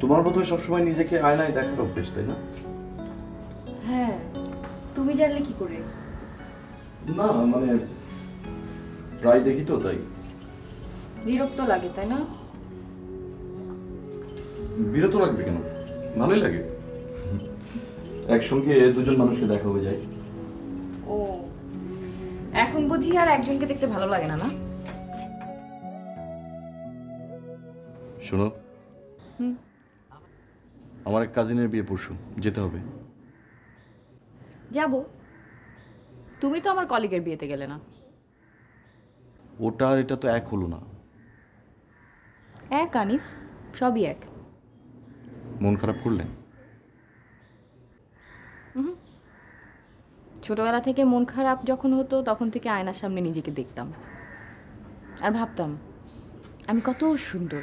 তোমার বোধহয় সবসময় নিজেকে আয়নায় দেখার অভ্যেস, তাই না? হ্যাঁ, তুমি জানলে কি করে? না মানে প্রায় দেখি তো, তাই। বিরক্ত লাগে তাই না? বিরত লাগবে কেন? ভালোই লাগে। একসঙ্গে দুজন মানুষকে দেখা হয়ে যায়। ও, এখন বুঝি আর একজনকে দেখতে ভালো লাগে না, না? শোনো, আমার এক কাজিনের বিয়ে পরশু, যেতে হবে। যাব। তুমি তো আমার কলিগের বিয়েতে গেলে না। ওটা আর এটা তো এক হলো না। এক আনিস, সবই এক। মন খারাপ করলে? ছোটবেলা থেকে মন খারাপ যখন হতো তখন থেকে আয়নার সামনে নিজেকে দেখতাম আর ভাবতাম আমি কত সুন্দর,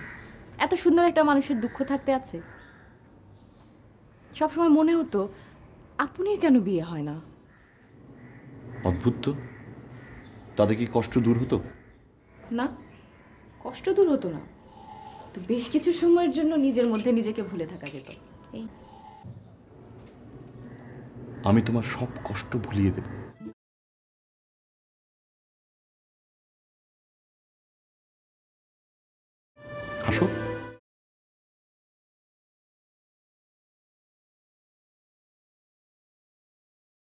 এত সুন্দর একটা মানুষের দুঃখ থাকতে আছে। সবসময় মনে হতো আপনির কেন বিয়ে হয় না। অদ্ভুত তো, তাতে কি কষ্ট দূর হতো? না, কষ্ট দূর হতো না, তো বেশ কিছু সময়ের জন্য নিজের মধ্যে নিজেকে ভুলে থাকা যেত। এই আমি তোমার সব কষ্ট ভুলিয়ে দেব।